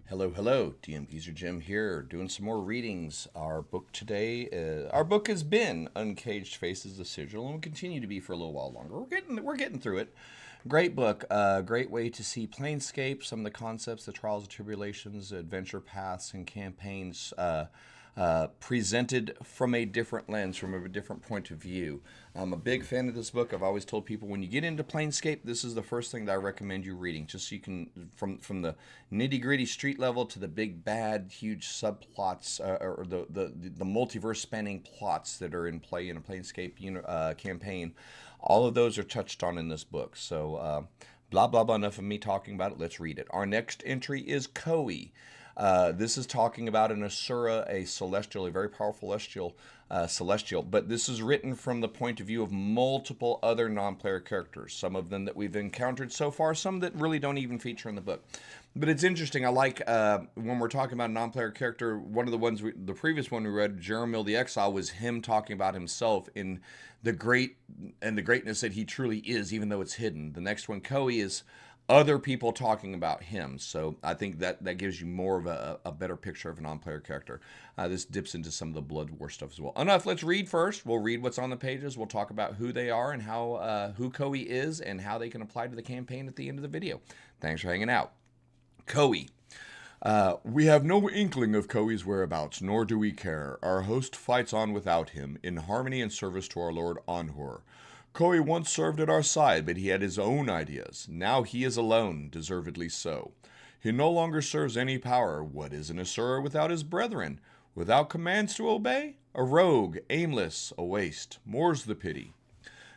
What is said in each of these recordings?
Hello, hello. DM Geezer Jim here, doing some more readings. Our book today, our book has been Uncaged Faces of Sigil, and will continue to be for a little while longer. We're getting through it. Great book. Great way to see Planescape, some of the concepts, the trials and tribulations, adventure paths, and campaigns. Presented from a different lens, from a different point of view. I'm a big fan of this book. I've always told people when you get into Planescape, this is the first thing that I recommend you reading, just so you can, from the nitty gritty street level to the big bad huge subplots, or the multiverse spanning plots that are in play in a Planescape campaign. All of those are touched on in this book. So blah blah blah. Enough of me talking about it. Let's read it. Our next entry is Koi. This is talking about an Asura, a celestial, a very powerful celestial, but this is written from the point of view of multiple other non-player characters, some of them that we've encountered so far, some that really don't even feature in the book. But it's interesting. I like when we're talking about a non-player character, one of the ones, the previous one we read, Jeremiel the Exile, was him talking about himself in the greatness that he truly is, even though it's hidden. The next one, Koi, is other people talking about him. So I think that gives you more of a better picture of a non-player character. This dips into some of the Blood War stuff as well. Enough, let's read first. We'll read what's on the pages. We'll talk about who they are and how who Koi is and how they can apply to the campaign at the end of the video. Thanks for hanging out. Koi. We have no inkling of Koi's whereabouts, nor do we care. Our host fights on without him, in harmony and service to our lord Anhur. Koi once served at our side, but he had his own ideas. Now he is alone, deservedly so. He no longer serves any power. What is an Asura without his brethren? Without commands to obey? A rogue, aimless, a waste. More's the pity.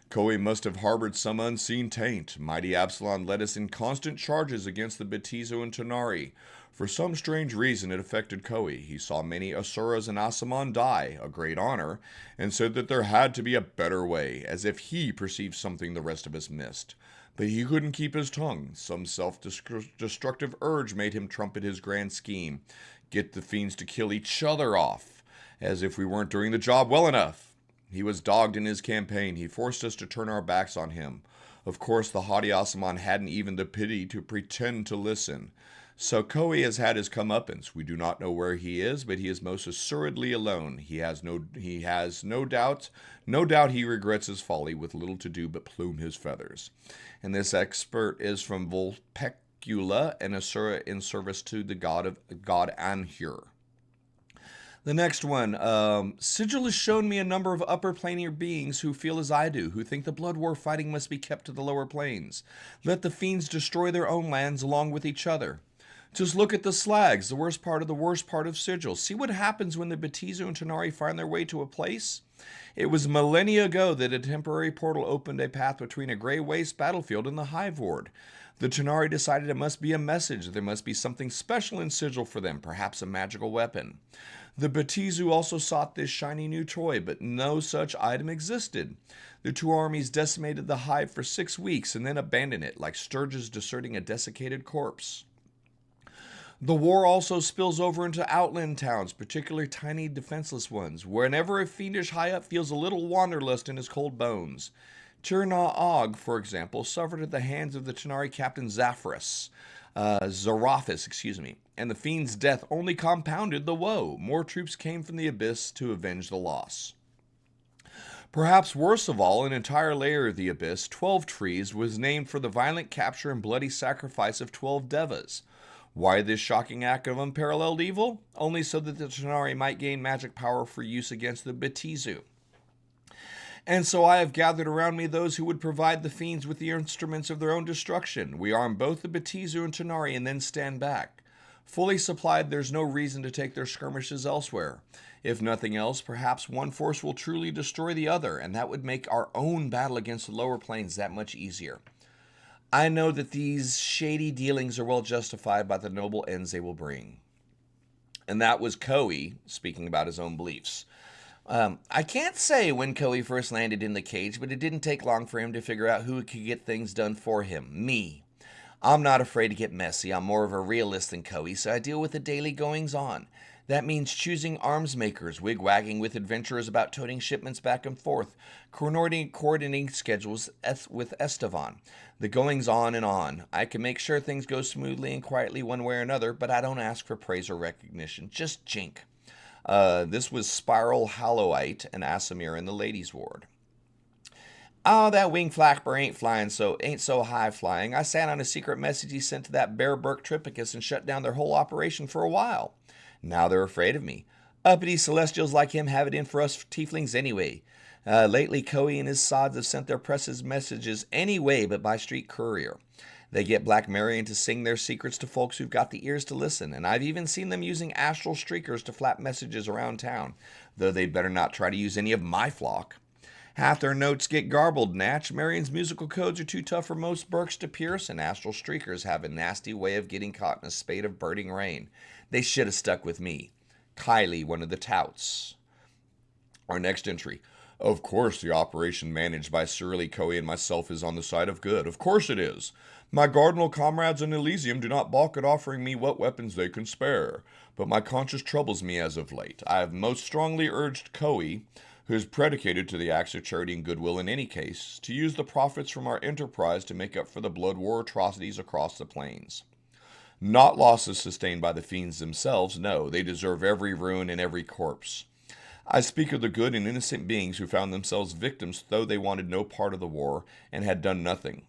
Koi must have harbored some unseen taint. Mighty Absalom led us in constant charges against the Betizo and Tanari. For some strange reason it affected Koi. He saw many Asuras and Asaman die, a great honor, and said that there had to be a better way, as if he perceived something the rest of us missed. But he couldn't keep his tongue. Some self-destructive urge made him trumpet his grand scheme. Get the fiends to kill each other off, as if we weren't doing the job well enough. He was dogged in his campaign. He forced us to turn our backs on him. Of course, the haughty Asaman hadn't even the pity to pretend to listen. So Koi has had his comeuppance. We do not know where he is, but he is most assuredly alone. He has no doubt he regrets his folly, with little to do but plume his feathers. And this expert is from Vulpecula, an Asura in service to the god Anhur. The next one, Sigil has shown me a number of upper planar beings who feel as I do, who think the blood war fighting must be kept to the lower planes. Let the fiends destroy their own lands along with each other. Just look at the slags, the worst part of Sigil. See what happens when the Betizo and Tanari find their way to a place? It was millennia ago that a temporary portal opened a path between a gray waste battlefield and the Hive Ward. The Tanari decided it must be a message, there must be something special in Sigil for them, perhaps a magical weapon. The Betizu also sought this shiny new toy, but no such item existed. The two armies decimated the hive for 6 weeks and then abandoned it, like sturges deserting a desiccated corpse. The war also spills over into outland towns, particularly tiny defenseless ones, whenever a fiendish high-up feels a little wanderlust in his cold bones. Tirna Og, for example, suffered at the hands of the Tanari captain Zarathis, and the fiend's death only compounded the woe. More troops came from the abyss to avenge the loss. Perhaps worst of all, an entire layer of the abyss, 12 trees, was named for the violent capture and bloody sacrifice of 12 devas. Why this shocking act of unparalleled evil? Only so that the Tanari might gain magic power for use against the Betizu. And so I have gathered around me those who would provide the fiends with the instruments of their own destruction. We arm both the Betizu and Tanari and then stand back. Fully supplied, there's no reason to take their skirmishes elsewhere. If nothing else, perhaps one force will truly destroy the other, and that would make our own battle against the lower planes that much easier. I know that these shady dealings are well justified by the noble ends they will bring. And that was Koi speaking about his own beliefs. I can't say when Koi first landed in the cage, but it didn't take long for him to figure out who could get things done for him. Me. I'm not afraid to get messy. I'm more of a realist than Koi, so I deal with the daily goings-on. That means choosing arms makers, wig-wagging with adventurers about toting shipments back and forth, coordinating schedules with Estevan. The going's on and on. I can make sure things go smoothly and quietly one way or another, but I don't ask for praise or recognition. Just jink. This was Spiral Hallowite and Asimir in the ladies' ward. Oh, that wing flapper ain't so high flying. I sat on a secret message he sent to that bear Burke Tripicus and shut down their whole operation for a while. Now they're afraid of me. Uppity celestials like him have it in for us tieflings anyway. Lately, Coey and his sods have sent their presses messages anyway, but by street courier. They get Black Marion to sing their secrets to folks who've got the ears to listen, and I've even seen them using astral streakers to flap messages around town, though they'd better not try to use any of my flock. Half their notes get garbled, Natch. Marion's musical codes are too tough for most Burks to pierce, and astral streakers have a nasty way of getting caught in a spate of birding rain. They should have stuck with me. Kylie, one of the touts. Our next entry. Of course the operation managed by Surly, Coey, and myself is on the side of good. Of course it is. My Cardinal comrades in Elysium do not balk at offering me what weapons they can spare. But my conscience troubles me as of late. I have most strongly urged Coey, who is predicated to the acts of charity and goodwill in any case, to use the profits from our enterprise to make up for the blood war atrocities across the plains. Not losses sustained by the fiends themselves, no, they deserve every ruin and every corpse. I speak of the good and innocent beings who found themselves victims though they wanted no part of the war and had done nothing.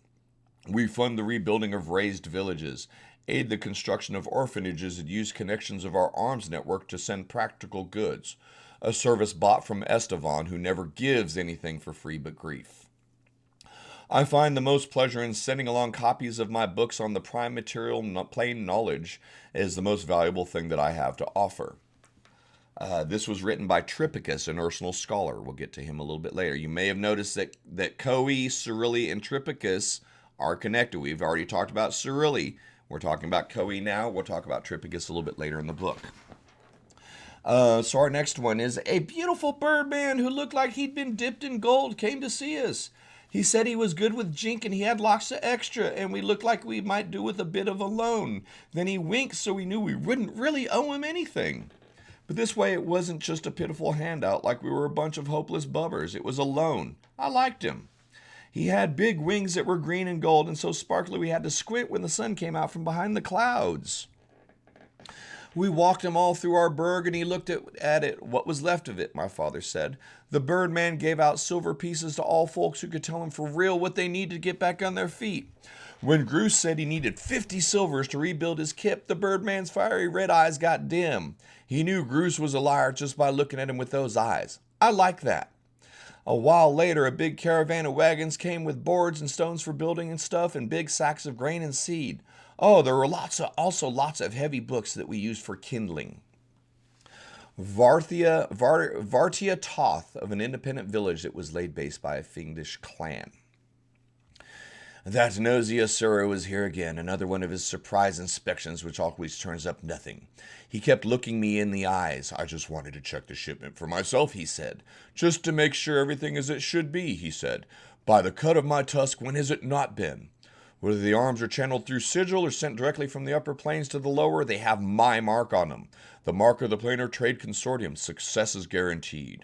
We fund the rebuilding of razed villages, aid the construction of orphanages, and use connections of our arms network to send practical goods, a service bought from Estevan, who never gives anything for free but grief. I find the most pleasure in sending along copies of my books on the prime material, plain knowledge, is the most valuable thing that I have to offer. This was written by Tripicus, an Ursinal scholar. We'll get to him a little bit later. You may have noticed that Coey, Cyrilli, and Tripicus are connected. We've already talked about Cyrilli. We're talking about Coey now. We'll talk about Tripicus a little bit later in the book. So our next one is a beautiful birdman who looked like he'd been dipped in gold came to see us. He said he was good with jink and he had lots of extra, and we looked like we might do with a bit of a loan. Then he winked so we knew we wouldn't really owe him anything. But this way it wasn't just a pitiful handout like we were a bunch of hopeless bubbers. It was a loan. I liked him. He had big wings that were green and gold and so sparkly we had to squint when the sun came out from behind the clouds. We walked him all through our burg, and he looked at it, what was left of it, my father said. The birdman gave out silver pieces to all folks who could tell him for real what they needed to get back on their feet. When Groose said he needed 50 silvers to rebuild his kip, the birdman's fiery red eyes got dim. He knew Groose was a liar just by looking at him with those eyes. I like that. A while later, a big caravan of wagons came with boards and stones for building and stuff, and big sacks of grain and seed. Oh, there were also lots of heavy books that we used for kindling. Vartia Toth of an independent village that was laid base by a fiendish clan. That nosy Asura was here again, another one of his surprise inspections which always turns up nothing. He kept looking me in the eyes. I just wanted to check the shipment for myself, he said. Just to make sure everything is as it should be, he said. By the cut of my tusk, when has it not been? Whether the arms are channeled through Sigil or sent directly from the upper planes to the lower, they have my mark on them. The mark of the Planar Trade Consortium. Success is guaranteed.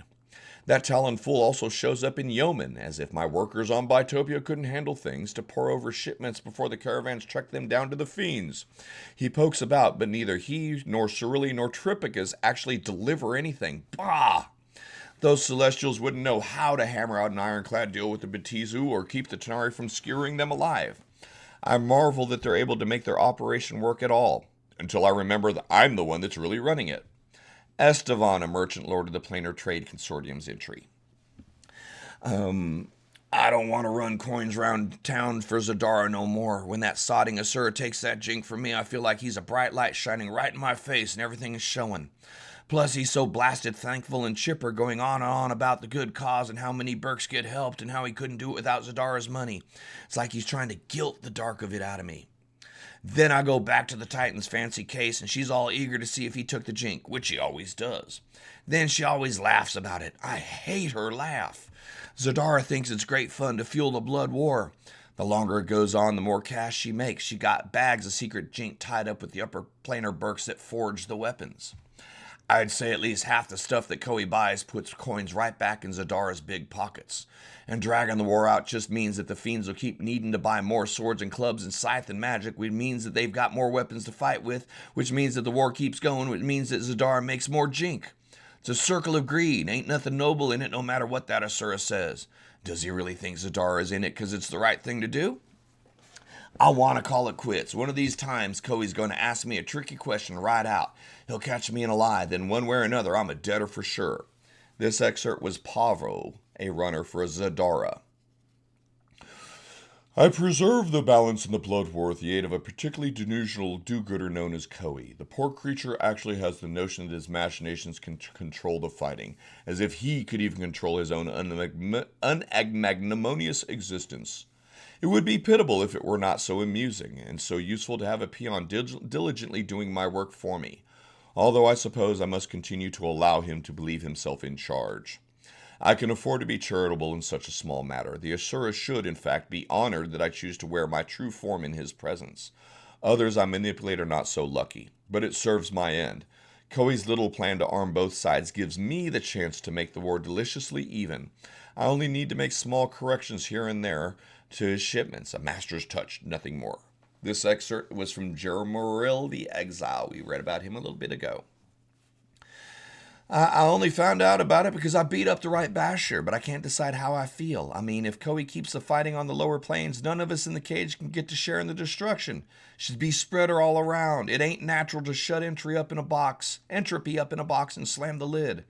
That Talon fool also shows up in Yeoman, as if my workers on Bitopia couldn't handle things, to pour over shipments before the caravans track them down to the fiends. He pokes about, but neither he, nor Cyrilli, nor Tripicus actually deliver anything. Bah! Those Celestials wouldn't know how to hammer out an ironclad deal with the Batizu or keep the Tenari from skewering them alive. I marvel that they're able to make their operation work at all, until I remember that I'm the one that's really running it. Estevan, a merchant lord of the Planar Trade Consortium's entry. I don't want to run coins round town for Zadara no more. When that sodding Asura takes that jink from me, I feel like he's a bright light shining right in my face and everything is showing. Plus, he's so blasted thankful and chipper, going on and on about the good cause and how many Burks get helped and how he couldn't do it without Zadara's money. It's like he's trying to guilt the dark of it out of me. Then I go back to the Titan's fancy case, and she's all eager to see if he took the jink, which he always does. Then she always laughs about it. I hate her laugh. Zadara thinks it's great fun to fuel the blood war. The longer it goes on, the more cash she makes. She got bags of secret jink tied up with the upper planar Burks that forged the weapons. I'd say at least half the stuff that Koei buys puts coins right back in Zadara's big pockets. And dragging the war out just means that the fiends will keep needing to buy more swords and clubs and scythe and magic, which means that they've got more weapons to fight with, which means that the war keeps going, which means that Zadara makes more jink. It's a circle of greed. Ain't nothing noble in it, no matter what that Asura says. Does he really think Zadara is in it because it's the right thing to do? I want to call it quits. One of these times, Koei's going to ask me a tricky question right out. He'll catch me in a lie, then one way or another, I'm a debtor for sure. This excerpt was Pavo, a runner for Zadara. I preserve the balance in the blood war with the aid of a particularly delusional do-gooder known as Koei. The poor creature actually has the notion that his machinations can control the fighting, as if he could even control his own unmagnanimous existence. It would be pitiable if it were not so amusing, and so useful to have a peon diligently doing my work for me, although I suppose I must continue to allow him to believe himself in charge. I can afford to be charitable in such a small matter. The Asura should, in fact, be honored that I choose to wear my true form in his presence. Others I manipulate are not so lucky, but it serves my end. Koei's little plan to arm both sides gives me the chance to make the war deliciously even. I only need to make small corrections here and there to his shipments, a master's touch, nothing more. This excerpt was from Jeremoril the Exile. We read about him a little bit ago. I only found out about it because I beat up the right basher, but I can't decide how I feel. I mean, if Koei keeps the fighting on the lower planes, none of us in the cage can get to share in the destruction. Should be spreader all around. It ain't natural to shut entropy up in a box and slam the lid.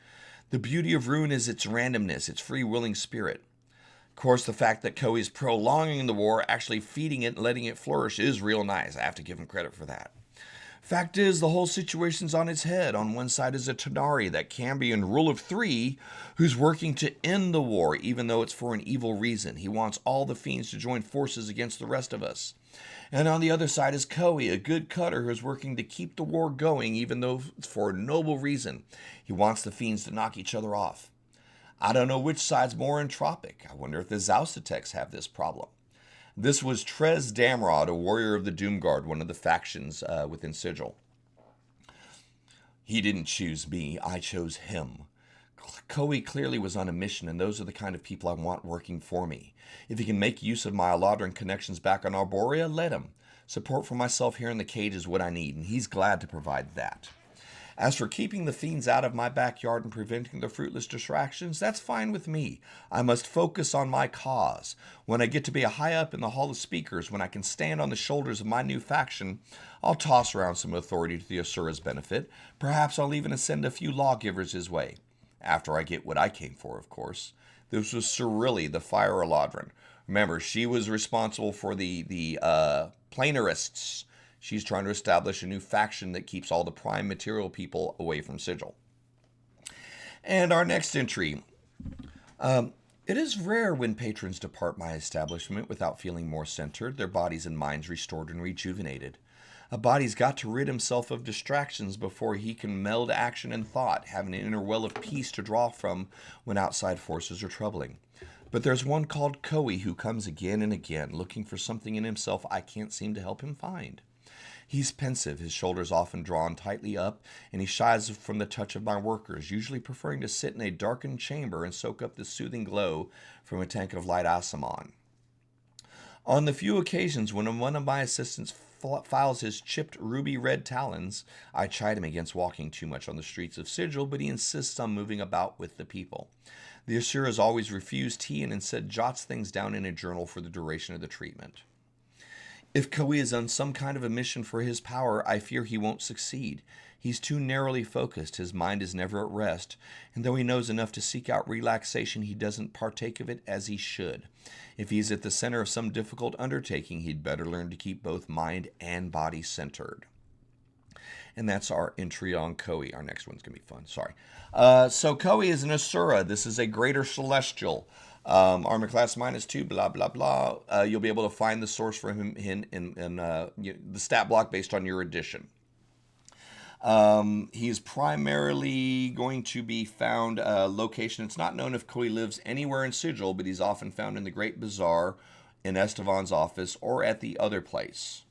The beauty of Ruin is its randomness, its free-willing spirit. Of course, the fact that Koei's prolonging the war, actually feeding it and letting it flourish, is real nice. I have to give him credit for that. Fact is, the whole situation's on its head. On one side is a Tanari, that Cambion rule of three, who's working to end the war, even though it's for an evil reason. He wants all the fiends to join forces against the rest of us. And on the other side is Koei, a good cutter who's working to keep the war going, even though it's for a noble reason. He wants the fiends to knock each other off. I don't know which side's more entropic. I wonder if the Zausatecs have this problem. This was Trez Damrod, a warrior of the Doomguard, one of the factions within Sigil. He didn't choose me, I chose him. Koei clearly was on a mission, and those are the kind of people I want working for me. If he can make use of my Eladrin connections back on Arborea, let him. Support for myself here in the cage is what I need, and he's glad to provide that. As for keeping the fiends out of my backyard and preventing the fruitless distractions, that's fine with me. I must focus on my cause. When I get to be high up in the Hall of Speakers, when I can stand on the shoulders of my new faction, I'll toss around some authority to the Asura's benefit. Perhaps I'll even send a few lawgivers his way. After I get what I came for, of course. This was Cyrilli, the Fire Eladrin. Remember, she was responsible for the planarists. She's trying to establish a new faction that keeps all the prime material people away from Sigil. And our next entry. It is rare when patrons depart my establishment without feeling more centered, their bodies and minds restored and rejuvenated. A body's got to rid himself of distractions before he can meld action and thought, having an inner well of peace to draw from when outside forces are troubling. But there's one called Koei who comes again and again, looking for something in himself I can't seem to help him find. He's pensive, his shoulders often drawn tightly up, and he shies from the touch of my workers, usually preferring to sit in a darkened chamber and soak up the soothing glow from a tank of light asamon. On the few occasions when one of my assistants files his chipped ruby-red talons, I chide him against walking too much on the streets of Sigil, but he insists on moving about with the people. The Asura has always refused tea and instead jots things down in a journal for the duration of the treatment. If Koei is on some kind of a mission for his power, I fear he won't succeed. He's too narrowly focused, his mind is never at rest, and though he knows enough to seek out relaxation, he doesn't partake of it as he should. If he's at the center of some difficult undertaking, he'd better learn to keep both mind and body centered. And that's our entry on Koei. Our next one's going to be fun, sorry. So Koei is an Asura. This is a greater celestial. Armor class -2, blah, blah, blah. You'll be able to find the source for him in the stat block based on your edition. He's primarily going to be found location. It's not known if Koei lives anywhere in Sigil, but he's often found in the Great Bazaar, in Estevan's office, or at the other place.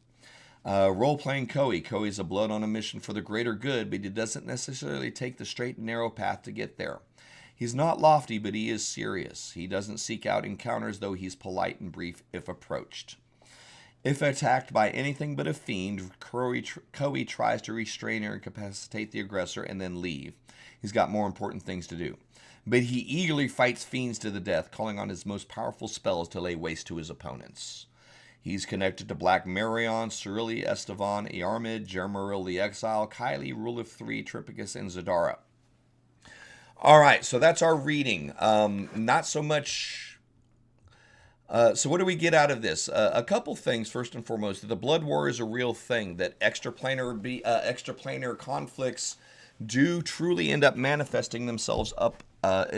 Role-playing Koei. Koei's a blood on a mission for the greater good, but he doesn't necessarily take the straight and narrow path to get there. He's not lofty, but he is serious. He doesn't seek out encounters, though he's polite and brief if approached. If attacked by anything but a fiend, Koei tries to restrain or incapacitate the aggressor and then leave. He's got more important things to do. But he eagerly fights fiends to the death, calling on his most powerful spells to lay waste to his opponents. He's connected to Black Marion, Cerilli, Estevan, Earmid, Jermaril the Exile, Kylie, Rule of Three, Tripicus, and Zadara. All right, so that's our reading. Not so much. So what do we get out of this? A couple things. First and foremost, the Blood War is a real thing. That extraplanar conflicts do truly end up manifesting themselves up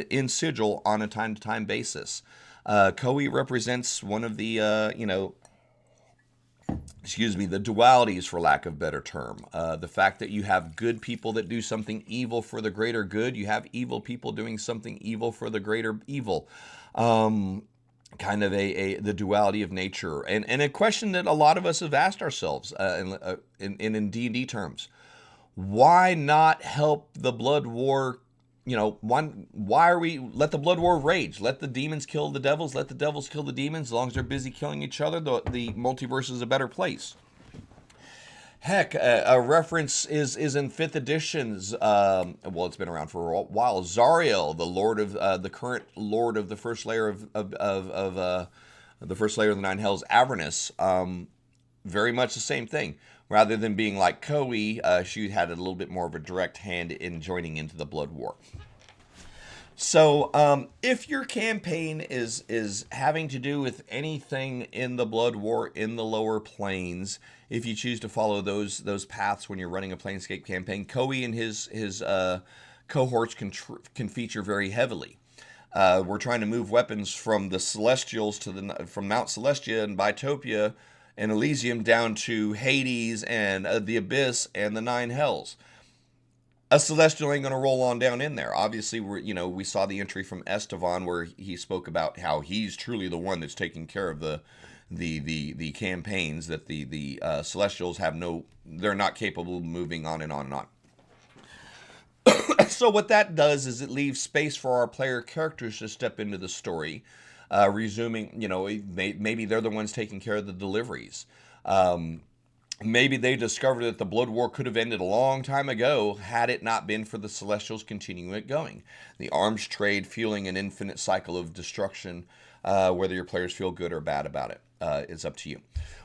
in Sigil on a time-to-time basis. Koei represents one of the the dualities, for lack of a better term. The fact that you have good people that do something evil for the greater good. You have evil people doing something evil for the greater evil. Kind of the duality of nature. And a question that a lot of us have asked ourselves in D&D terms. Why not help the Blood War? Why are we let the Blood War rage? Let the demons kill the devils. Let the devils kill the demons. As long as they're busy killing each other, the multiverse is a better place. Heck, a reference is in 5th edition's. It's been around for a while. Zariel, the Lord of the current Lord of the first layer of the first layer of the Nine Hells, Avernus. Very much the same thing. Rather than being like Koei, she had a little bit more of a direct hand in joining into the Blood War. So, if your campaign is having to do with anything in the Blood War in the lower planes, if you choose to follow those paths when you're running a Planescape campaign, Koei and his cohorts can feature very heavily. We're trying to move weapons from the Celestials from Mount Celestia and Bitopia and Elysium down to Hades and the Abyss and the Nine Hells. A Celestial ain't going to roll on down in there. Obviously, we saw the entry from Estevan where he spoke about how he's truly the one that's taking care of the campaigns, that the Celestials they're not capable of moving on and on and on. So what that does is it leaves space for our player characters to step into the story. Resuming, maybe they're the ones taking care of the deliveries. Maybe they discovered that the Blood War could have ended a long time ago had it not been for the Celestials continuing it going. The arms trade fueling an infinite cycle of destruction. Whether your players feel good or bad about it is up to you.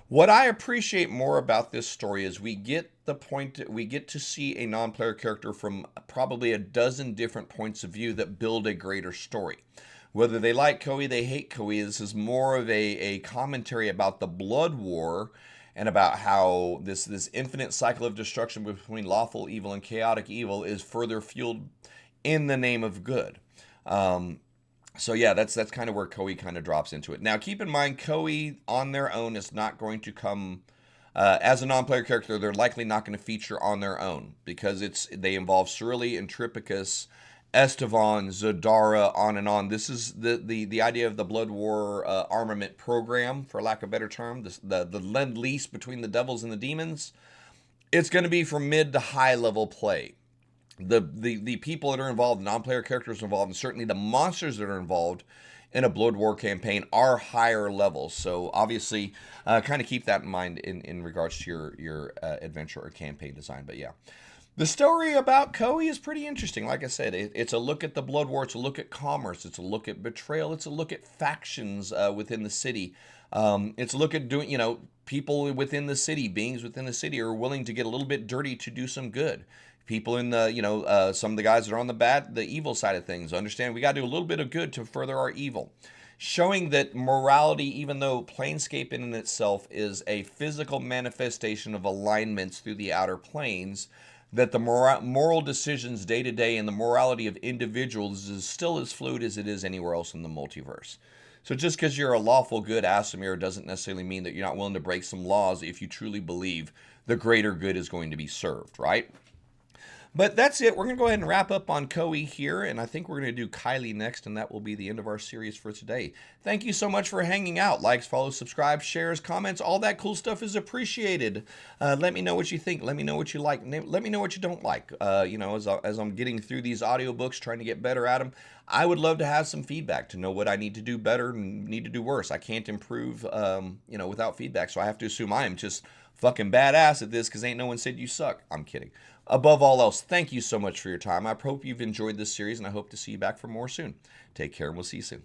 What I appreciate more about this story is we get to see a non-player character from probably a dozen different points of view that build a greater story. Whether they like Koei, they hate Koei, this is more of a commentary about the Blood War and about how this infinite cycle of destruction between lawful evil and chaotic evil is further fueled in the name of good. So yeah, that's kind of where Koei kind of drops into it. Now, keep in mind, Koei on their own is not going to come as a non-player character. They're likely not going to feature on their own because they involve Cerilli and Tripicus, Estevan, Zadara, on and on. This is the idea of the Blood War armament program, for lack of a better term, the lend-lease between the devils and the demons. It's going to be for mid to high level play. The people that are involved, non-player characters involved, and certainly the monsters that are involved in a Blood War campaign are higher levels. So obviously, kind of keep that in mind in regards to your adventure or campaign design. But yeah. The story about Koei is pretty interesting. Like I said, it's a look at the Blood War. It's a look at commerce. It's a look at betrayal. It's a look at factions within the city. It's a look at people within the city, beings within the city are willing to get a little bit dirty to do some good. People in the, some of the guys that are on the evil side of things understand we got to do a little bit of good to further our evil. Showing that morality, even though Planescape in itself is a physical manifestation of alignments through the outer planes, that the moral decisions day to day and the morality of individuals is still as fluid as it is anywhere else in the multiverse. So just because you're a lawful good Aasimar doesn't necessarily mean that you're not willing to break some laws if you truly believe the greater good is going to be served, right? But that's it. We're going to go ahead and wrap up on Koei here, and I think we're going to do Kylie next, and that will be the end of our series for today. Thank you so much for hanging out. Likes, follows, subscribe, shares, comments, all that cool stuff is appreciated. Let me know what you think. Let me know what you like. Let me know what you don't like. As I'm getting through these audiobooks, trying to get better at them, I would love to have some feedback to know what I need to do better and need to do worse. I can't improve, without feedback, so I have to assume I am just fucking badass at this because ain't no one said you suck. I'm kidding. Above all else, thank you so much for your time. I hope you've enjoyed this series, and I hope to see you back for more soon. Take care, and we'll see you soon.